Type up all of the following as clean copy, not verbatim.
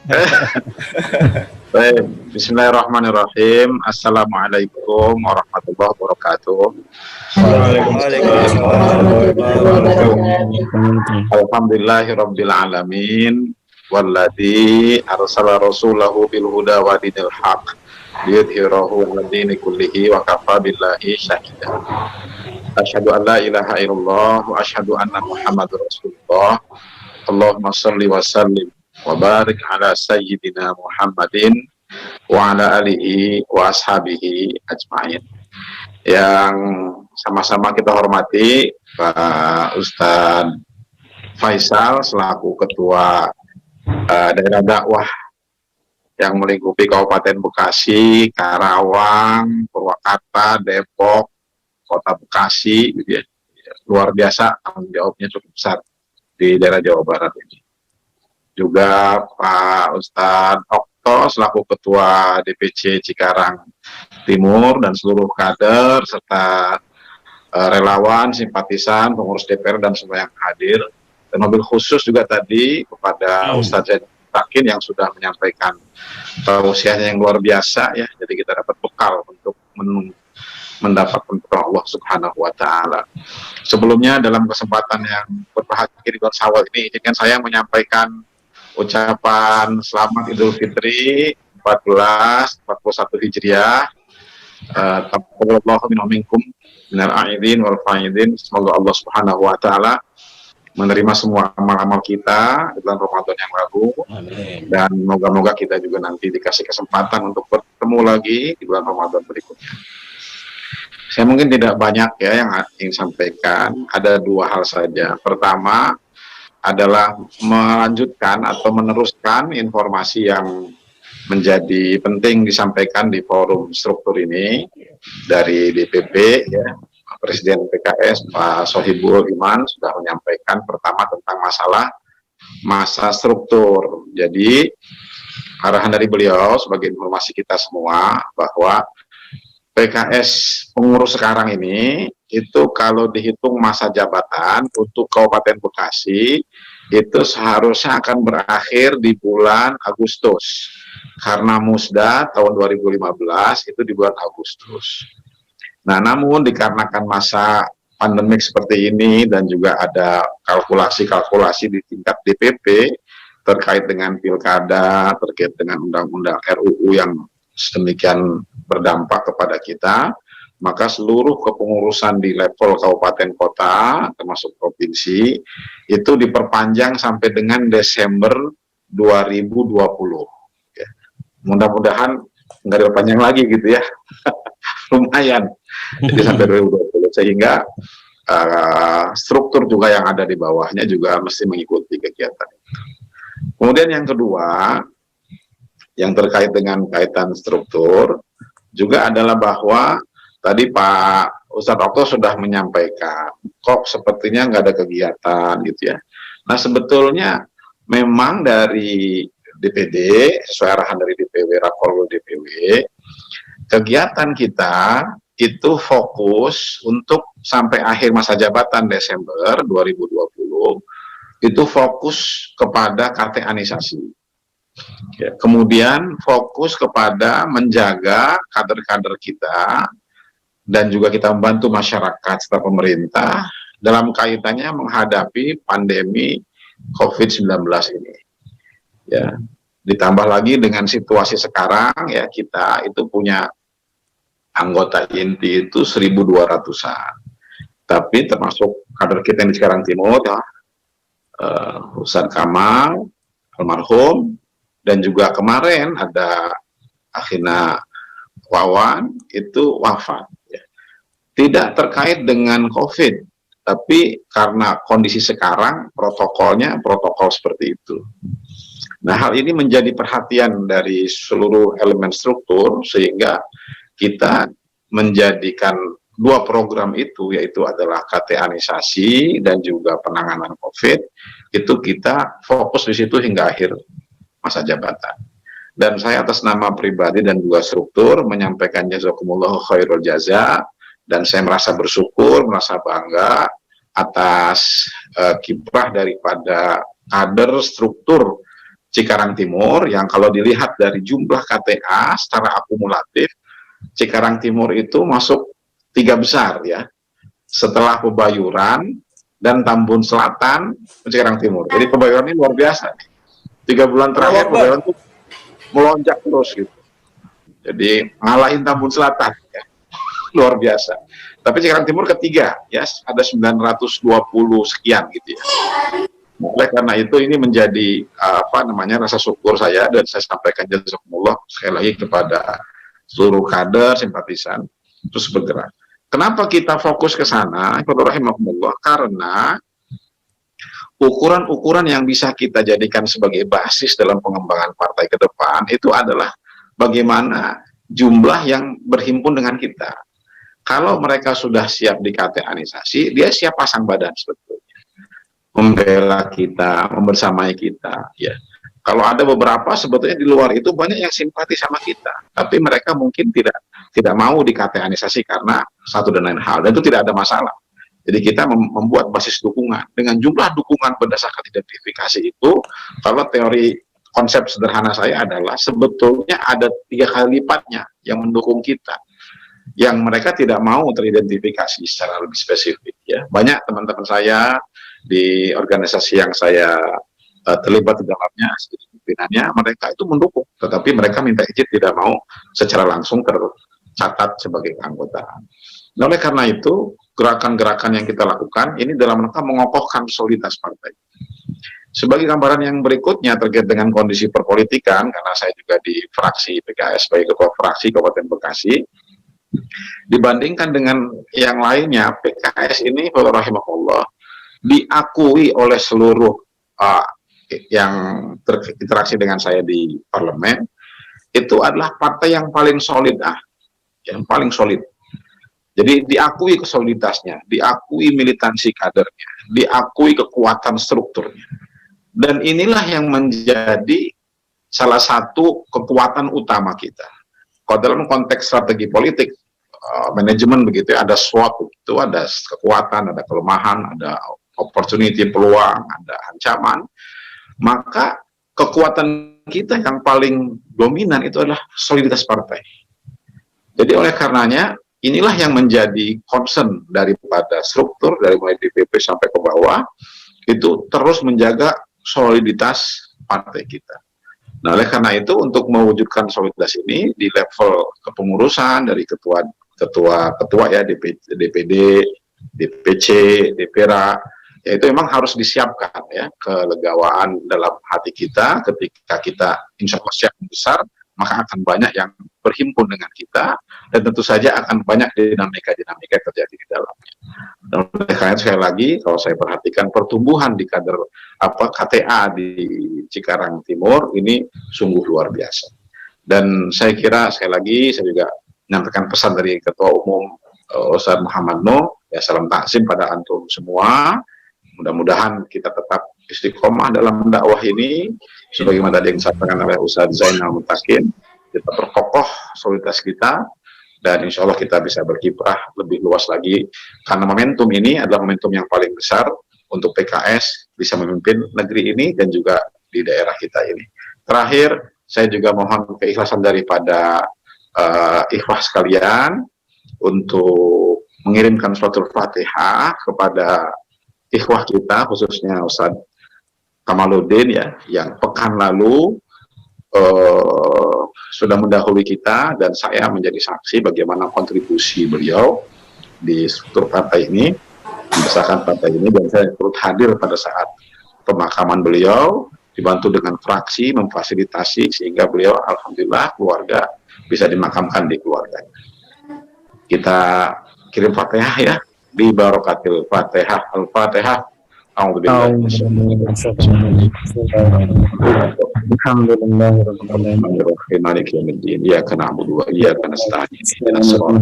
Baik, Bismillahirrahmanirrahim. Assalamualaikum warahmatullahi wabarakatuh. Waalaikumsalam warahmatullahi wabarakatuh. Alhamdulillahirabbil alamin. Walladzi arsala rasulahu bil huda wa dinil haq liyudhhirahu 'ala dini kullihi wa kafa billahi syahida. Asyhadu an la ilaha illallah wa asyhadu anna Muhammadar Rasulullah. Allahumma shalli wa sallim wa barik ala sayyidina Muhammadin wa ala alihi wa ashabihi ajmain. Yang sama-sama kita hormati Pak Ustadz Faisal selaku Ketua Daerah Dakwah yang melingkupi Kabupaten Bekasi, Karawang, Purwakarta, Depok, Kota Bekasi, gitu ya. Luar biasa, tanggung jawabnya cukup besar di daerah Jawa Barat ini. Juga Pak Ustadz Okto selaku Ketua DPC Cikarang Timur dan seluruh kader serta relawan, simpatisan, pengurus DPR dan semua yang hadir. Dan mobil khusus juga tadi kepada Ustadz Zainal Takin yang sudah menyampaikan tausiahnya yang luar biasa ya. Jadi kita dapat bekal untuk mendapatkan Allah Subhanahu wa taala. Sebelumnya dalam kesempatan yang berbahagia di bulan Syawal ini izinkan saya menyampaikan ucapan selamat Idul Fitri 1441 Hijriah. Taqabbalallahu minna minkum minal aidin wal faidin. Semoga Allah Subhanahu wa taala menerima semua amal-amal kita di bulan Ramadan yang lalu. Amin. Dan moga-moga kita juga nanti dikasih kesempatan untuk bertemu lagi di bulan Ramadan berikutnya. Saya mungkin tidak banyak ya yang ingin sampaikan, ada dua hal saja. Pertama adalah melanjutkan atau meneruskan informasi yang menjadi penting disampaikan di forum struktur ini dari DPP ya. Presiden PKS Pak Sohibul Iman sudah menyampaikan pertama tentang masalah masa struktur. Jadi arahan dari beliau sebagai informasi kita semua bahwa PKS pengurus sekarang ini itu kalau dihitung masa jabatan untuk Kabupaten Bekasi itu seharusnya akan berakhir di bulan Agustus karena musda tahun 2015 itu di bulan Agustus. Nah, namun dikarenakan masa pandemik seperti ini dan juga ada kalkulasi-kalkulasi di tingkat DPP terkait dengan pilkada, terkait dengan undang-undang RUU yang sedemikian berdampak kepada kita, maka seluruh kepengurusan di level kabupaten kota, termasuk provinsi, itu diperpanjang sampai dengan Desember 2020. Ya. Mudah-mudahan nggak diperpanjang lagi gitu ya. Lumayan. Jadi sampai 2020 sehingga struktur juga yang ada di bawahnya juga mesti mengikuti kegiatan. Kemudian yang kedua yang terkait dengan kaitan struktur juga adalah bahwa tadi Pak Ustadz Okto sudah menyampaikan kok sepertinya nggak ada kegiatan gitu ya. Nah sebetulnya memang dari DPD sesuai arahan dari DPW Rakor DPW kegiatan kita itu fokus untuk sampai akhir masa jabatan Desember 2020 itu fokus kepada KT-anisasi. Ya, kemudian fokus kepada menjaga kader-kader kita dan juga kita membantu masyarakat serta pemerintah dalam kaitannya menghadapi pandemi COVID-19 ini. Ya, ditambah lagi dengan situasi sekarang ya kita itu punya anggota inti itu 1.200-an. Tapi termasuk kader kita yang di Cikarang Timur ya, Ustadz Kamal, almarhum, dan juga kemarin ada Akhina Wawan itu wafat. Ya. Tidak terkait dengan COVID, tapi karena kondisi sekarang protokolnya protokol seperti itu. Nah, hal ini menjadi perhatian dari seluruh elemen struktur sehingga kita menjadikan dua program itu yaitu adalah KT-anisasi dan juga penanganan COVID itu kita fokus di situ hingga akhir masa jabatan. Dan saya atas nama pribadi dan juga struktur menyampaikan jazakumullahu khairul jaza dan saya merasa bersyukur, merasa bangga atas kiprah daripada kader struktur Cikarang Timur yang kalau dilihat dari jumlah KTA secara akumulatif, Cikarang Timur itu masuk 3 besar ya, setelah Pebayuran dan Tambun Selatan, Cikarang Timur. Jadi Pebayuran ini luar biasa. 3 bulan terakhir Pebayuran itu melonjak terus gitu. Jadi ngalahin Tambun Selatan ya, luar biasa. Tapi Cikarang Timur ketiga ya, ada 920 sekian gitu ya. Oleh karena itu ini menjadi rasa syukur saya, dan saya sampaikan jazakumullah sekali lagi kepada seluruh kader simpatisan terus bergerak. Kenapa kita fokus ke sana? Rahimahumullah, karena ukuran-ukuran yang bisa kita jadikan sebagai basis dalam pengembangan partai ke depan itu adalah bagaimana jumlah yang berhimpun dengan kita. Kalau mereka sudah siap di KTA-nisasi, dia siap pasang badan sebetulnya, membela kita, membersamai kita ya. Kalau ada beberapa sebetulnya di luar itu banyak yang simpati sama kita, tapi mereka mungkin tidak mau di KTA-nisasi karena satu dan lain hal, dan itu tidak ada masalah. Jadi kita membuat basis dukungan dengan jumlah dukungan berdasarkan identifikasi itu. Kalau teori konsep sederhana saya adalah sebetulnya ada 3 kali lipatnya yang mendukung kita, yang mereka tidak mau teridentifikasi secara lebih spesifik ya. Banyak teman-teman saya di organisasi yang saya terlibat di dalamnya, sebagai pimpinannya, mereka itu mendukung, tetapi mereka minta izin, tidak mau secara langsung tercatat sebagai keanggotaan. Nah, oleh karena itu, gerakan-gerakan yang kita lakukan ini dalam rangka mengokohkan soliditas partai. Sebagai gambaran yang berikutnya terkait dengan kondisi perpolitikan, karena saya juga di fraksi PKS sebagai ketua fraksi Kabupaten Bekasi, dibandingkan dengan yang lainnya, PKS ini rahimahullah diakui oleh seluruh yang terinteraksi dengan saya di parlemen, itu adalah partai yang paling solid, yang paling solid. Jadi diakui kesoliditasnya, diakui militansi kadernya, diakui kekuatan strukturnya. Dan inilah yang menjadi salah satu kekuatan utama kita. Kalau dalam konteks strategi politik, manajemen begitu ya, ada SWOT, itu ada kekuatan, ada kelemahan, ada opportunity, peluang, ada ancaman. Maka kekuatan kita yang paling dominan itu adalah soliditas partai. Jadi oleh karenanya inilah yang menjadi concern daripada struktur, dari mulai DPP sampai ke bawah, itu terus menjaga soliditas partai kita. Nah, oleh karena itu untuk mewujudkan soliditas ini di level kepengurusan, dari ketua ya, DPD, DPC, DPRA, ya itu memang harus disiapkan ya, kelegawan dalam hati kita ketika kita insya Allah siap besar, maka akan banyak yang berhimpun dengan kita, dan tentu saja akan banyak dinamika-dinamika terjadi di dalamnya. Dan oleh karena sekali lagi, kalau saya perhatikan pertumbuhan di kader KTA di Cikarang Timur ini sungguh luar biasa. Dan saya kira sekali lagi saya juga menyampaikan pesan dari Ketua Umum Ustaz Muhammad Nuh, ya salam takzim pada antum semua. Mudah-mudahan kita tetap istiqomah dalam dakwah ini, sebagaimana tadi yang disampaikan oleh Ustaz Zainal Mutakin, kita perkokoh soliditas kita, dan insya Allah kita bisa berkiprah lebih luas lagi, karena momentum ini adalah momentum yang paling besar untuk PKS bisa memimpin negeri ini dan juga di daerah kita ini. Terakhir, saya juga mohon keikhlasan daripada ikhwah sekalian untuk mengirimkan suatu Fatihah kepada ikhwah kita, khususnya Ustadz Kamaluddin ya, yang pekan lalu sudah mendahului kita, dan saya menjadi saksi bagaimana kontribusi beliau di struktur partai ini, membesarkan partai ini, dan saya turut hadir pada saat pemakaman beliau, dibantu dengan fraksi, memfasilitasi, sehingga beliau alhamdulillah keluarga bisa dimakamkan di keluarganya. Kita kirim Fatihah ya, bi barakatil Fatihah. Al-Fatihah. Alhamdulillahirrahmanirrahim. Maliki yaumiddin. Iyyaka na'budu wa iyyaka nasta'in. Ihdinas siratal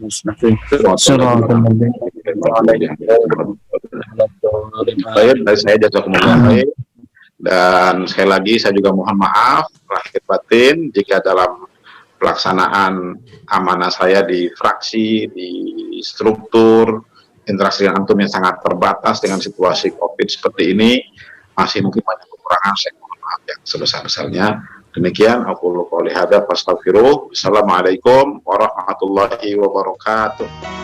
mustaqim. Baik, dari saya jazakumullah khair. Dan sekali lagi saya juga mohon maaf lahir batin jika dalam pelaksanaan amanah saya di fraksi, di struktur, interaksi dengan antum yang sangat terbatas dengan situasi COVID seperti ini, masih mungkin banyak kekurangan, saya mohon maaf maaf yang sebesar-besarnya. Demikian aku qouli hadza fastaghfiruh. Assalamualaikum warahmatullahi wabarakatuh.